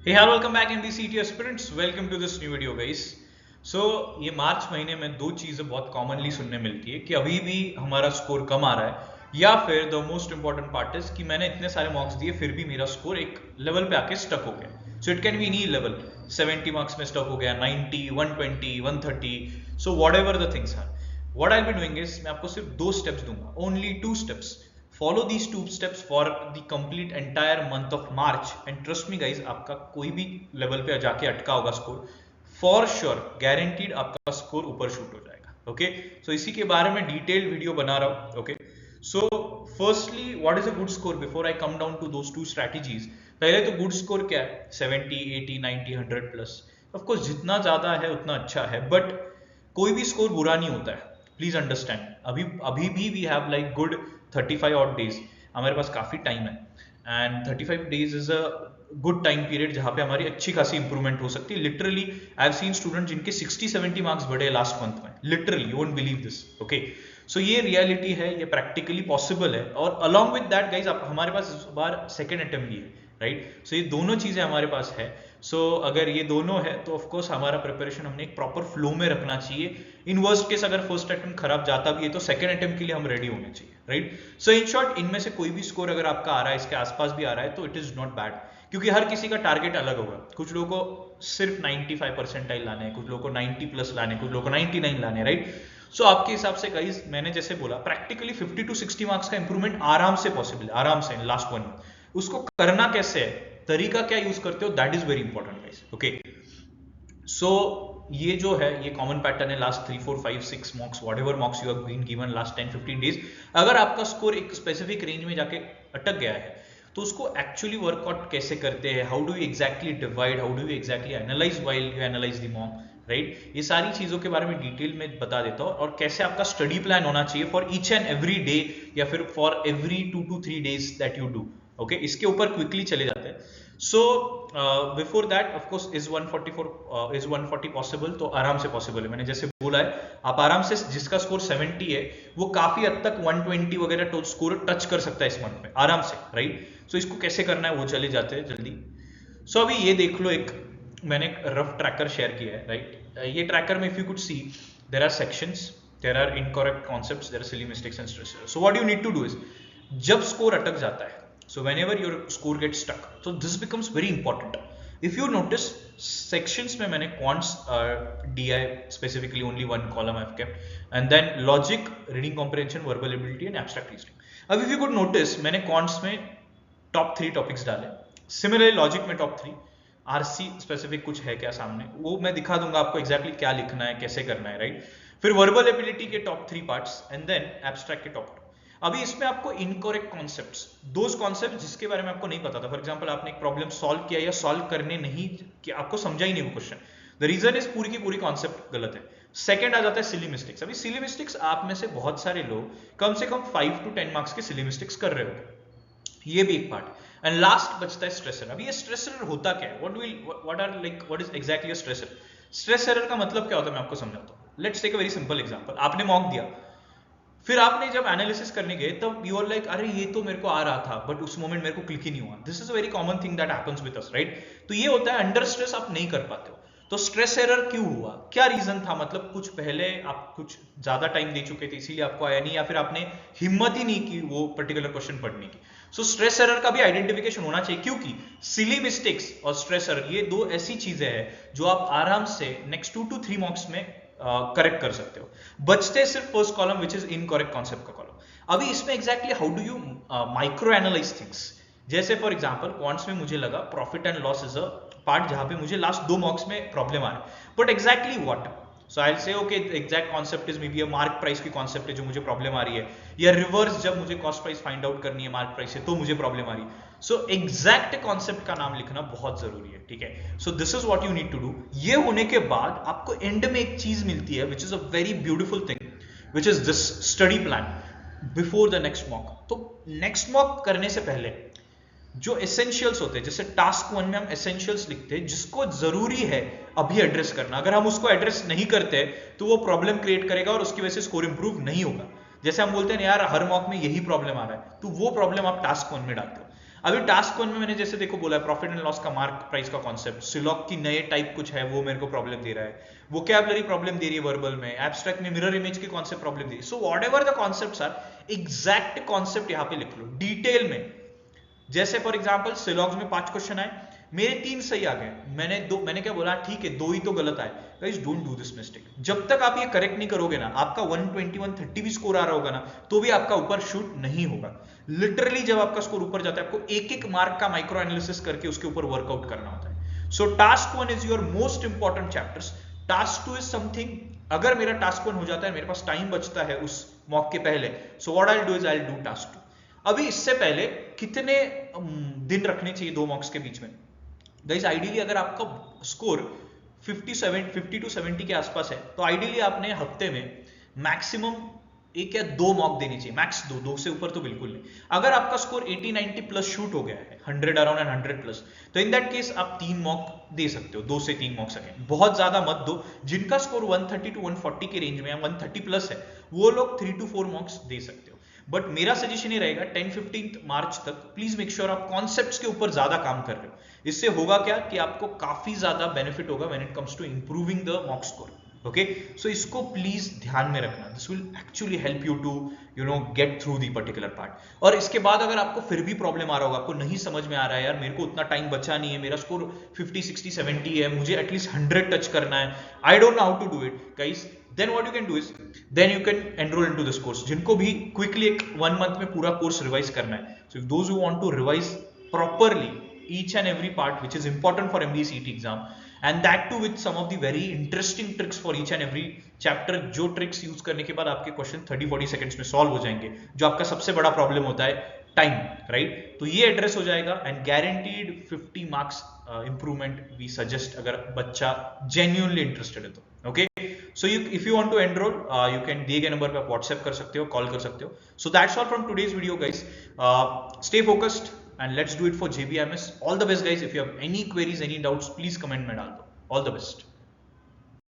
Hey, hi, welcome back MDCT aspirants. Welcome to this new video, guys. So ये मार्च महीने में दो चीजें बहुत कॉमनली सुनने मिलती है कि अभी भी हमारा स्कोर कम आ रहा है या फिर the most important part is कि मैंने इतने सारे मार्क्स दिए फिर भी मेरा स्कोर एक लेवल पे आके स्टक हो गया. So it can be any level. 70 marks में स्टक हो गया, 90, 120, 130. So whatever the things are, what I will be doing is मैं आपको सिर्फ दो स्टेप्स दूंगा, only 2 steps. Follow these 2 steps for the complete entire month of March and trust me guys, आपका कोई भी लेवल पे जाके अटका होगा स्कोर, फॉर श्योर गारंटीड आपका स्कोर ऊपर शूट हो जाएगा. ओके, सो इसी के बारे में डिटेल्ड वीडियो बना रहा हूं. Okay, so firstly what is a good score before I come down to those 2 strategies. पहले तो गुड स्कोर क्या है? 70, 80, 90, 100 प्लस. ऑफ कोर्स जितना ज्यादा है उतना अच्छा है, बट कोई भी स्कोर बुरा नहीं होता है. प्लीज अंडरस्टैंड, अभी भी we have like good 35 odd days. हमारे पास काफी टाइम है and 35 days is a good time period जहां पे हमारी अच्छी खासी इंप्रूवमेंट हो सकती है. Literally I have seen student जिनके 60-70 मार्क्स बढ़े लास्ट मंथ में. Literally you won't believe this. Okay, so ये रियलिटी है, ये प्रैक्टिकली पॉसिबल है. और अलॉन्ग विद दैट गाइज हमारे पास इस बार सेकेंड अटेम्प्ट भी है, राइट. सो ये दोनों चीजें हमारे पास है. सो अगर ये दोनों है तो ऑफ कोर्स हमारा प्रिपरेशन हमने एक प्रॉपर फ्लो में रखना चाहिए. इन वर्स्ट केस अगर फर्स्ट अटेम्प्ट खराब जाता भी है तो सेकंड अटेम्प्ट के लिए हम रेडी होने चाहिए, राइट. सो इन शॉर्ट, इनमें से कोई भी स्कोर अगर आपका आ रहा है, इसके आसपास भी आ रहा है, तो इट इज नॉट बैड, क्योंकि हर किसी का टारगेट अलग होगा. कुछ लोगों को सिर्फ 95 परसेंटाइल लाने हैं, कुछ लोगों को 90 प्लस लाने, कुछ लोगों को 99 लाने, राइट. सो आपके हिसाब से गाइज मैंने जैसे बोला, प्रैक्टिकली 50 to 60 मार्क्स का इंप्रूवमेंट आराम से पॉसिबल है, आराम से लास्ट 1 मंथ. उसको करना कैसे है, तरीका क्या यूज करते हो, that is very important guys. Okay, so ये जो है ये कॉमन पैटर्न है लास्ट 3, 4, 5, 6 marks, whatever marks you have been given last 10-15 days. अगर आपका स्कोर एक स्पेसिफिक रेंज में जाके अटक गया है तो उसको एक्चुअली वर्कआउट कैसे करते हैं, how do you exactly divide, how do you exactly analyse while you analyse the mock, right. ये सारी चीजों के बारे में डिटेल में बता देता हूँ, और कैसे आपका स्टडी प्लान होना चाहिए for each and every day या फिर for every 2 to 3 days that you do. Okay, इसके ऊपर क्विकली चले जाते हैं. So before that of course is 140 possible, तो आराम से पॉसिबल है. मैंने जैसे बोला है, आप आराम से, जिसका स्कोर 70 है वो काफी हद तक 120 वगैरह स्कोर टच कर सकता है इस मंथ में आराम से, राइट. सो इसको कैसे करना है वो चले जाते हैं जल्दी. सो अभी ये देख लो, एक मैंने रफ ट्रैकर शेयर किया है, राइट. ये ट्रैकर में if you could see, there are sections, there are incorrect concepts, there are silly mistakes and stress. So what you need to do is, जब स्कोर अटक जाता है, so whenever your score gets stuck, so this becomes very important. If you notice, sections में मैंने quants DI specifically only one column I've kept, and then logic, reading comprehension, verbal ability and abstract reasoning. अब if you could notice, मैंने quants में top 3 topics डाले. Similarly logic में top 3, RC specific कुछ है क्या सामने, वो मैं दिखा दूंगा आपको exactly क्या लिखना है, कैसे करना है, राइट. फिर verbal ability के top 3 parts and then abstract के top 2. अभी इसमें आपको इनकरेक्ट कॉन्सेप्ट्स, दोज कॉन्सेप्ट जिसके बारे में आपको नहीं पता था, फॉर एग्जांपल आपने एक प्रॉब्लम सॉल्व किया या सॉल्व करने नहीं कि आपको समझा ही नहीं वो क्वेश्चन, द रीजन इज पूरी की पूरी कॉन्सेप्ट गलत है. सेकंड आ जाता है सिली मिस्टेक्स. अभी सिली मिस्टेक्स आप में से बहुत सारे लोग कम से कम 5 to 10 मार्क्स के सिली मिस्टेक्स कर रहे हो, ये भी एक पार्ट. एंड लास्ट बचता है स्ट्रेस एरर. अभी ये स्ट्रेस एरर होता क्या है, what is exactly a stress error. Stress error का मतलब क्या होता है मैं आपको समझाता हूँ. Let's take a very simple example. आपने मॉक दिया, फिर आपने जब एनालिसिस करने गए तब यू आर लाइक, अरे ये तो मेरे को आ रहा था बट उस मोमेंट मेरे को क्लिक ही नहीं हुआ. This is a very common thing that happens with us, right. तो ये होता है अंडर स्ट्रेस आप नहीं कर पाते हो. तो स्ट्रेस एरर क्यों हुआ, क्या रीजन था, मतलब कुछ पहले आप कुछ ज्यादा टाइम दे चुके थे इसीलिए आपको आया नहीं, या फिर आपने हिम्मत ही नहीं की वो पर्टिकुलर क्वेश्चन पढ़ने की. सो स्ट्रेस एरर का भी आइडेंटिफिकेशन होना चाहिए, क्योंकि सिली मिस्टेक्स और स्ट्रेस एरर ये दो ऐसी चीजें हैं जो आप आराम से नेक्स्ट 2 to 3 मार्क्स में करेक्ट कर सकते हो. बचते सिर्फ first column which is incorrect concept का कॉलम. अभी इसमें exactly how do you micro analyse things. जैसे फॉर एग्जांपल क्वांट्स में मुझे लगा profit and loss is a part जहां पे मुझे लास्ट 2 मार्क्स में प्रॉब्लम आ रहा है, but exactly what. So I will say okay, exact concept is may be a mark price की कॉन्सेप्ट है जो मुझे प्रॉब्लम आ रही है, या रिवर्स जब मुझे कॉस्ट प्राइस फाइंड आउट करनी है मार्क प्राइस से तो मुझे प्रॉब्लम आ रही है. सो एग्जैक्ट कॉन्सेप्ट का नाम लिखना बहुत जरूरी है, ठीक है. So this is what you need to do. ये होने के बाद आपको एंड में एक चीज मिलती है which is a very beautiful thing, which is this study plan before the next mock. तो नेक्स्ट मॉक करने से पहले जो एसेंशियल्स होते हैं, जैसे टास्क 1 में हम एसेंशियल्स लिखते हैं जिसको जरूरी है अभी एड्रेस करना, अगर हम उसको एड्रेस नहीं करते तो वो प्रॉब्लम क्रिएट करेगा और उसकी वजह से स्कोर इंप्रूव नहीं होगा. जैसे हम बोलते हैं यार हर मॉक में यही प्रॉब्लम आ रहा है, तो वो प्रॉब्लम आप टास्क 1 में डालते हो. अभी टास्क 1 में मैंने जैसे देखो बोला है प्रॉफिट एंड लॉस का मार्क प्राइस का कॉन्सेप्ट, सिलॉक की नए टाइप कुछ है वो मेरे को प्रॉब्लम दे रहा है, वोकैबुलरी प्रॉब्लम दे रही है वर्बल में, एब्स्ट्रैक्ट में मिरर इमेज की कॉन्सेप्ट प्रॉब्लम दे रही है। So whatever the concepts are, exact concept यहाँ पे लिख लो डिटेल में। जैसे फॉर एग्जांपल सिलॉग्स में 5 क्वेश्चन आए, मेरे 3 सही आ गए, मैंने क्या बोला, ठीक है 2 ही तो गलत आए। Guys don't do this mistake. जब तक आप ये करेक्ट नहीं करोगे ना, आपका 120 130 भी स्कोर आ रहा होगा ना, तो भी आपका ऊपर शूट नहीं होगा। लिटरली जब आपका स्कोर ऊपर जाता है, आपको एक एक मार्क का माइक्रो एनालिसिस करके उसके ऊपर वर्कआउट करना होता है। सो task 1 is your most important chapters. Task 2 is something, अगर मेरा टास्क 1 हो जाता है, मेरे पास टाइम बचता है उस मॉक के पहले, so what I will do is I will do task 2। अभी इससे पहले कितने दिन रखने चाहिए 2 मॉक्स के बीच में? गाइस आइडियली अगर आपका स्कोर 50 टू 70 के आसपास है, तो आइडियली आपने हफ्ते में मैक्सिमम 1 या 2 मॉक देनी चाहिए, मैक्स 2 से ऊपर तो बिल्कुल नहीं। अगर आपका स्कोर 80 90 प्लस शूट हो गया है, 100 अराउंड एंड 100 प्लस, तो इन दैट केस आप 3 मॉक दे सकते हो, 2 से 3 मॉक सकें, बहुत ज्यादा मत दो। जिनका स्कोर 130 टू 140 के रेंज में या 130 प्लस है, वो लोग 3 टू 4 मॉक्स दे सकते हो। बट मेरा सजेशन ये रहेगा 10-15 मार्च तक प्लीज मेक श्योर आप कॉन्सेप्ट्स के ऊपर ज्यादा काम कर रहे हो। इससे होगा क्या कि आपको काफी ज्यादा बेनिफिट होगा when it comes to improving the mock score. Okay, so इसको प्लीज ध्यान में रखना, this will actually help you to get through the particular part. और इसके बाद अगर आपको फिर भी प्रॉब्लम आ रहा होगा, आपको नहीं समझ में आ रहा है, यार मेरे को उतना टाइम बचा नहीं है, मेरा स्कोर 50 60 70 है, मुझे एटलीस्ट 100 टच करना है, I don't know how to do it guys, then what you can do is then you can enroll into this course। जिनको भी क्विकली एक 1 मंथ में पूरा कोर्स रिवाइज करना है, so if those who want to revise properly each and every part which is important for MBA CET exam, and that too with some of the very interesting tricks for each and every chapter, जो tricks use करने के बाद आपके question 30-40 seconds में solve हो जाएंगे, जो आपका सबसे बड़ा प्रॉब्लम होता है टाइम, राइट? तो ये एड्रेस हो जाएगा and guaranteed 50 marks improvement we suggest, अगर बच्चा जेन्युइनली इंटरेस्टेड है तो। Okay, so if you want to enroll, you can दिए गए नंबर पे आप व्हाट्सएप कर सकते हो, कॉल कर सकते हो। So that's all from today's video guys, stay focused and let's do it for JBMS। all the best guys, if you have any queries, any doubts, please comment में डाल दो। all the best।